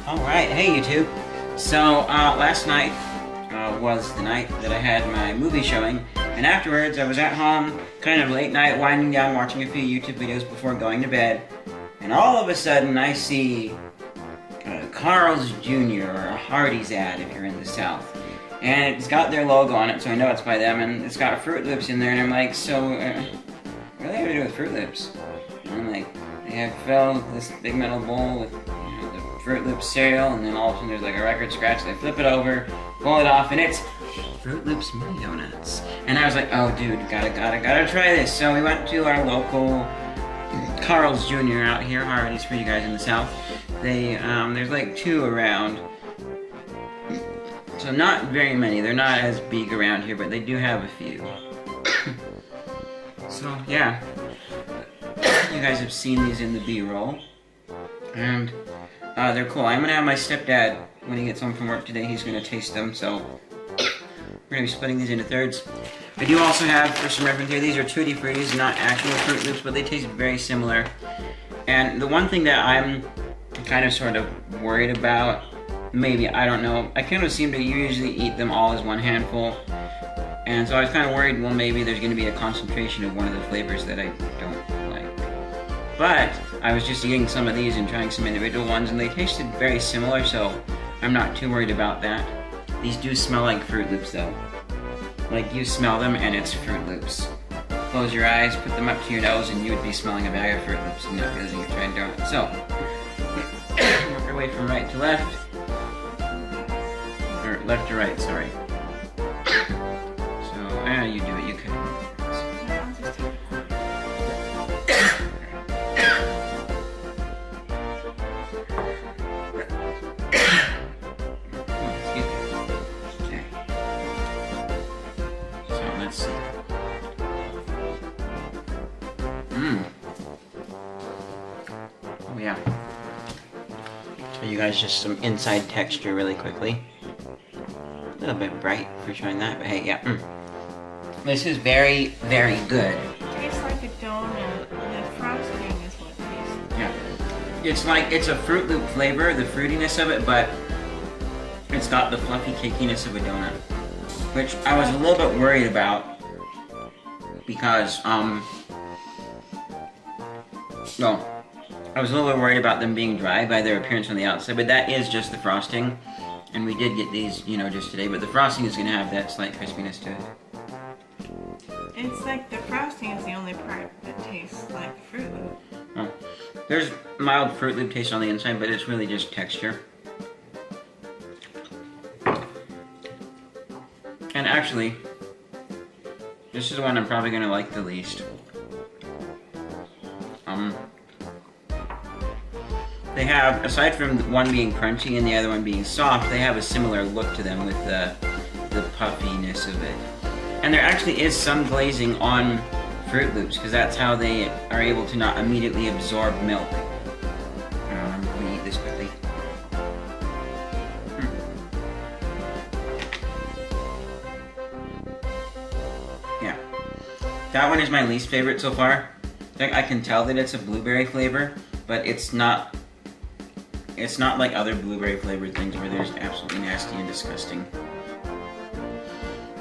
Alright, hey YouTube. So, last night was the night that I had my movie showing, and afterwards I was at home, kind of late night, winding down, watching a few YouTube videos before going to bed, and all of a sudden I see Carl's Jr. or a Hardee's ad if you're in the South. And it's got their logo on it, so I know it's by them, and it's got Froot Loops in there, and I'm like, so, what do they have to do with Froot Loops? And I'm like, they have filled this big metal bowl with Froot Loops cereal, and then all of a sudden there's like a record scratch. They flip it over, pull it off, and it's Froot Loops Mini donuts. And I was like, oh dude, gotta try this. So we went to our local Carl's Jr. out here, Hardee's for you guys in the South. They there's like 2 around, so not very many. They're not as big around here, but they do have a few. So yeah, you guys have seen these in the B-roll, and they're cool. I'm gonna have my stepdad, when he gets home from work today, he's gonna taste them, so we're gonna be splitting these into thirds. I do also have, for some reference here, these are Tutti Fruttis, not actual Froot Loops, but they taste very similar. And the one thing that I'm kind of sort of worried about, maybe, I don't know, I kind of seem to usually eat them all as one handful, and so I was kind of worried, well, maybe there's gonna be a concentration of one of the flavors that I don't like. But I was just eating some of these and trying some individual ones, and they tasted very similar, so I'm not too worried about that. These do smell like Froot Loops, though. Like, you smell them, and it's Froot Loops. Close your eyes, put them up to your nose, and you would be smelling a bag of Froot Loops and not realizing you're trying donuts. So, work our way from right to left. Or left to right, sorry. So, you do it, you can. Oh yeah. Show you guys just some inside texture really quickly. A little bit bright for showing that, but hey, yeah. This is very, very good. It tastes like a donut. The frosting is what tastes. Yeah. It's a Froot Loop flavor, the fruitiness of it, but it's got the fluffy cakiness of a donut. Which I was a little bit worried about because, no, I was a little bit worried about them being dry by their appearance on the outside, but that is just the frosting. And we did get these, you know, just today, but the frosting is going to have that slight crispiness to it. It's like the frosting is the only part that tastes like Froot Loop. Oh. There's mild Froot Loop taste on the inside, but it's really just texture. And actually, this is the one I'm probably going to like the least. They have, aside from one being crunchy and the other one being soft, they have a similar look to them with the puffiness of it. And there actually is some glazing on Froot Loops, because that's how they are able to not immediately absorb milk. Let me eat this quickly. Yeah. That one is my least favorite so far. I can tell that it's a blueberry flavor, but it's not like other blueberry flavored things where they're absolutely nasty and disgusting.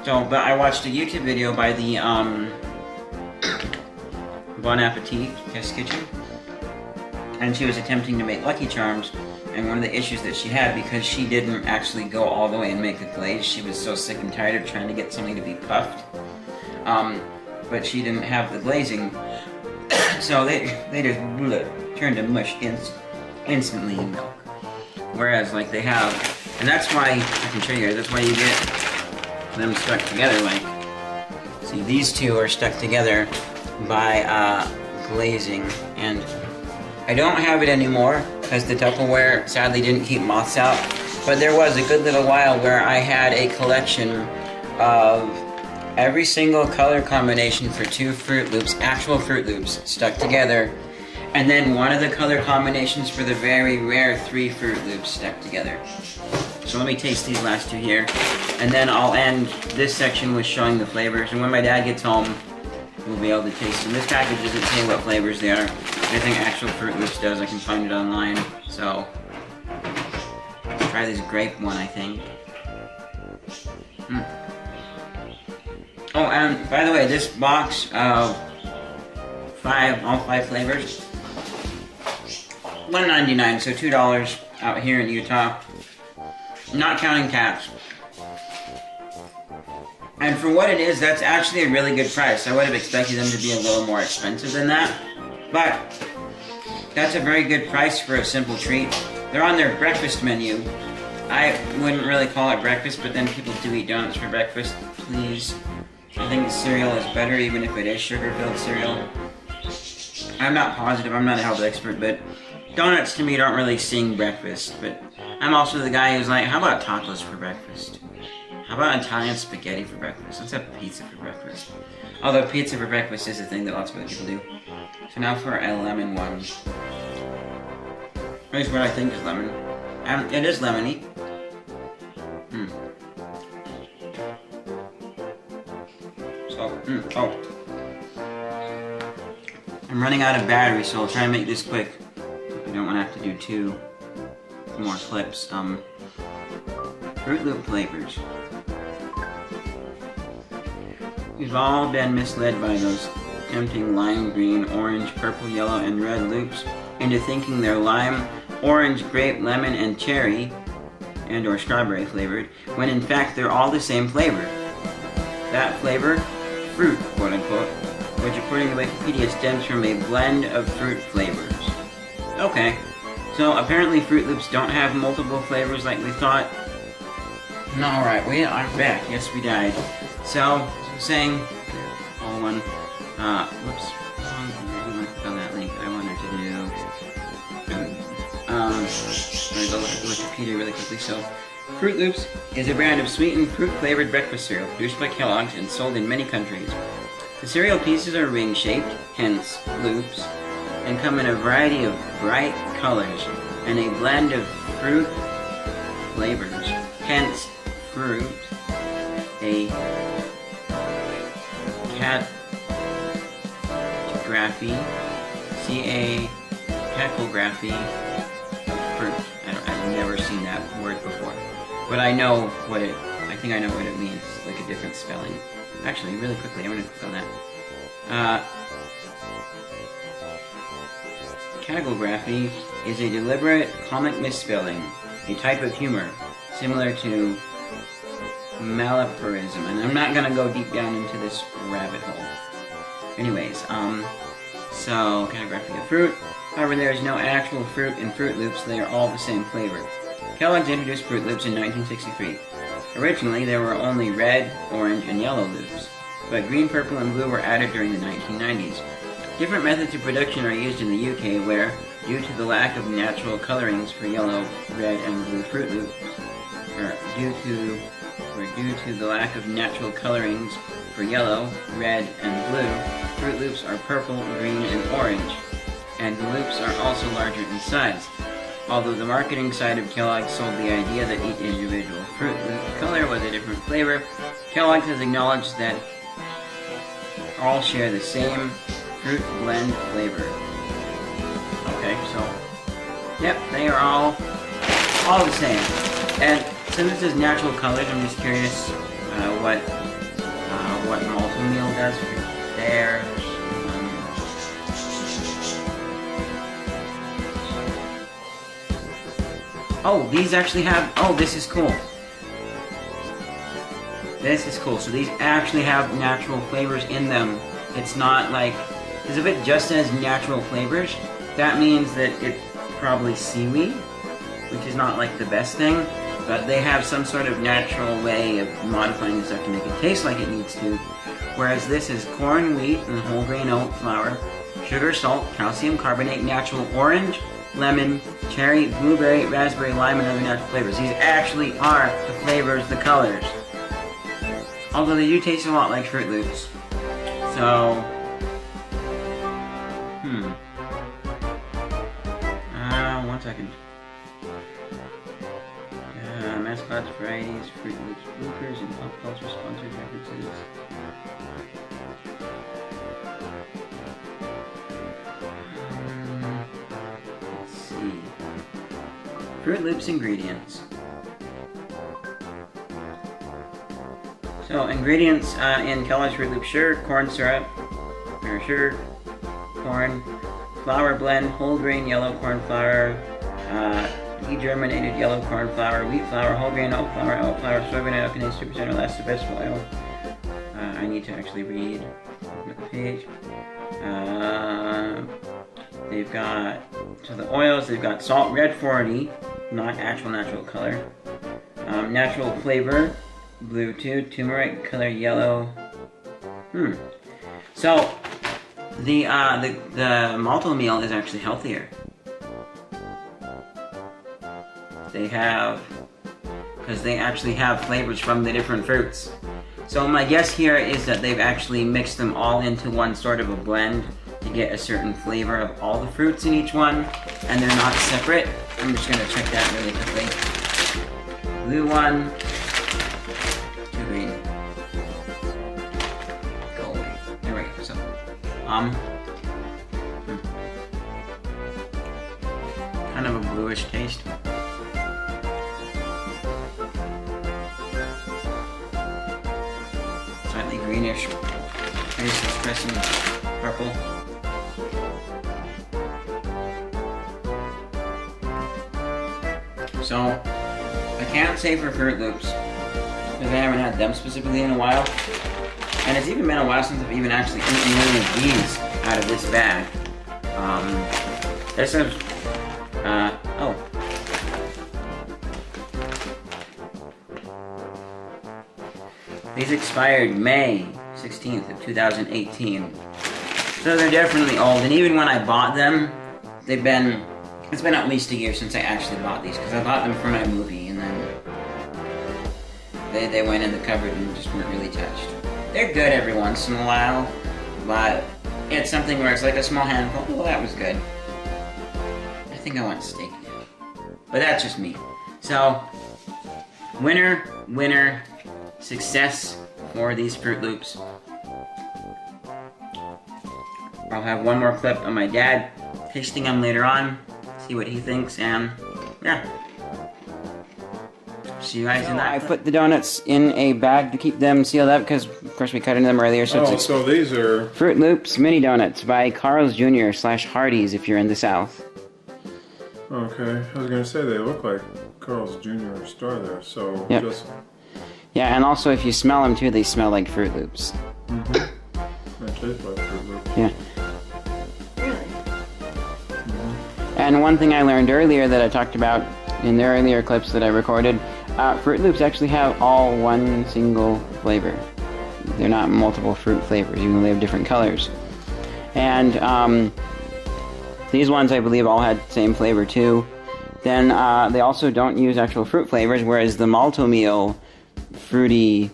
So, but I watched a YouTube video by the Bon Appetit Test Kitchen, and she was attempting to make Lucky Charms, and one of the issues that she had, because she didn't actually go all the way and make the glaze, she was so sick and tired of trying to get something to be puffed, but she didn't have the glazing, so they just turned to mush instantly in milk. Whereas, like, they have, and that's why, I can show you guys, that's why you get them stuck together, like, see, these two are stuck together by glazing, and I don't have it anymore, because the Tupperware sadly didn't keep moths out, but there was a good little while where I had a collection of every single color combination for 2 Froot Loops, actual Froot Loops, stuck together, and then one of the color combinations for the very rare 3 Froot Loops stuck together. So let me taste these last 2 here, and then I'll end this section with showing the flavors, and when my dad gets home, we'll be able to taste them. This package doesn't say what flavors they are. I think actual Froot Loops does. I can find it online, so try this grape one, I think. Oh, and by the way, this box of all five flavors, $1.99, so $2 out here in Utah, not counting tax. And for what it is, that's actually a really good price. I would have expected them to be a little more expensive than that, but that's a very good price for a simple treat. They're on their breakfast menu. I wouldn't really call it breakfast, but then people do eat donuts for breakfast. Please. I think cereal is better, even if it is sugar-filled cereal. I'm not positive, I'm not a health expert, but donuts to me don't really sing breakfast. But I'm also the guy who's like, how about tacos for breakfast? How about Italian spaghetti for breakfast? Let's have pizza for breakfast. Although pizza for breakfast is a thing that lots of other people do. So now for a lemon one. Here's what I think is lemon. It is lemony. Oh. I'm running out of battery, so I'll try and make this quick. I don't want to have to do two more clips. Froot Loop flavors. We've all been misled by those tempting lime green, orange, purple, yellow, and red loops into thinking they're lime, orange, grape, lemon, and cherry, and or strawberry flavored, when in fact they're all the same flavor. That flavor, fruit, quote unquote, which according to Wikipedia stems from a blend of fruit flavors. Okay, so apparently Froot Loops don't have multiple flavors like we thought. Alright, we are back. Yes, we died. So, as I was saying, all one, whoops, I didn't click on that link. I wanted to do, let me go look at Wikipedia really quickly. So, Froot Loops is a brand of sweetened fruit-flavored breakfast cereal produced by Kellogg's and sold in many countries. The cereal pieces are ring-shaped, hence loops, and come in a variety of bright colors and a blend of fruit flavors, hence fruit, a cacography of fruit. I've never seen that word before, but I know what I think I know what it means, like a different spelling. Actually, really quickly, I'm going to click on that. Cacography is a deliberate comic misspelling, a type of humor similar to malapropism, and I'm not going to go deep down into this rabbit hole. Anyways, so cacography of fruit. However, there is no actual fruit in Froot Loops, they are all the same flavor. Kellogg's introduced Froot Loops in 1963. Originally, there were only red, orange, and yellow loops, but green, purple, and blue were added during the 1990s. Different methods of production are used in the UK where, due to the lack of natural colorings for yellow, red, and blue Froot Loops, due to the lack of natural colorings for yellow, red, and blue, Froot Loops are purple, green, and orange, and the loops are also larger in size. Although the marketing side of Kellogg's sold the idea that each individual Froot Loop color was a different flavor, Kellogg's has acknowledged that all share the same fruit blend flavor. Okay, so, yep, they are all the same. And since this is natural colors, I'm just curious what multi-meal does for theirs. Oh, these actually have, oh, this is cool. This is cool. So these actually have natural flavors in them. It's not like, because if it just says natural flavors, that means that it's probably seaweed, which is not like the best thing, but they have some sort of natural way of modifying the stuff to make it taste like it needs to. Whereas this is corn, wheat, and whole grain oat flour, sugar, salt, calcium carbonate, natural orange, lemon, cherry, blueberry, raspberry, lime, and other natural flavors. These actually are the flavors, the colors. Although they do taste a lot like Froot Loops. So, one second. Mascots, varieties, Froot Loops, bloopers, and pop culture sponsored references. Let's see. Froot Loops ingredients. So ingredients in Kellogg's Froot Loop sugar, corn syrup, or sugar, corn, flour blend, whole grain yellow corn flour, degerminated yellow corn flour, wheat flour, whole grain oat flour, soybean oil contains 2% or less of vegetable oil. I need to actually read the page. They've got, so the oils, they've got salt, red 40, not actual natural color. Natural flavor, blue 2, turmeric color, yellow. So, the malto meal is actually healthier. They have, because they actually have flavors from the different fruits. So my guess here is that they've actually mixed them all into one sort of a blend to get a certain flavor of all the fruits in each one, and they're not separate. I'm just going to check that really quickly. Blue one, two green. Go away. There we go. So, kind of a bluish taste. Slightly greenish. Taste expressing purple. So, I can't say for Froot Loops, because I haven't had them specifically in a while. And it's even been a while since I've even actually eaten one of these out of this bag. This is, oh. These expired May 16th of 2018. So they're definitely old, and even when I bought them, it's been at least a year since I actually bought these, because I bought them for my movie, and then they went in the cupboard and just weren't really touched. They're good every once in a while, but it's something where it's like a small handful. Well, that was good. I think I want steak now. But that's just me. So, winner, success for these Froot Loops. I'll have one more clip of my dad tasting them later on, see what he thinks, and yeah. See you guys in that. I put the donuts in a bag to keep them sealed up because, of course, we cut into them earlier. So so these are Froot Loops Mini Donuts by Carl's Jr. / Hardee's if you're in the South. okay. I was gonna say they look like Carl's Jr. store there. So Yep. just Yeah, and also if you smell them too, they smell like Froot Loops. they taste like Froot Loops. Yeah. Really? And one thing I learned earlier that I talked about in the earlier clips that I recorded, Froot Loops actually have all one single flavor. They're not multiple fruit flavors, even though they have different colors. And these ones I believe all had the same flavor too. Then they also don't use actual fruit flavors, whereas the malto meal fruity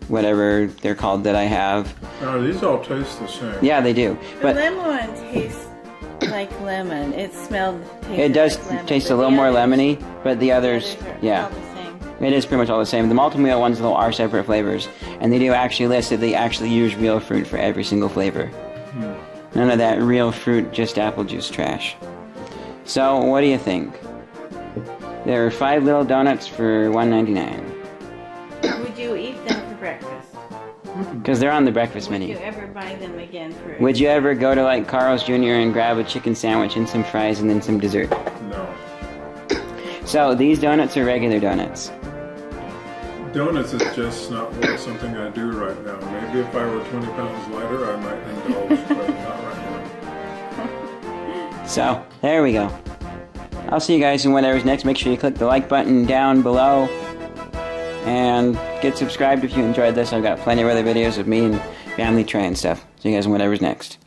whatever they're called that I have. Oh, these all taste the same. Yeah, they do. The lemon one tastes like lemon. It It does like lemon, taste but a little the more others- lemony, but the others, are yeah. all the same. It is pretty much all the same. The multi-meal ones though are separate flavors, and they do actually list that they actually use real fruit for every single flavor. None of that real fruit, just apple juice trash. So, what do you think? There are 5 little donuts for $1.99. Would you eat them for breakfast? Because they're on the breakfast Would menu. you ever buy them again for? Would you ever go to like Carl's Jr. and grab a chicken sandwich and some fries and then some dessert? No. So, these donuts are regular donuts. Donuts is just not something I do right now. Maybe if I were 20 pounds lighter, I might indulge, but not right now. So, there we go. I'll see you guys in whatever's next. Make sure you click the like button down below. And get subscribed if you enjoyed this. I've got plenty of other videos of me and family trying stuff. See you guys in whatever's next.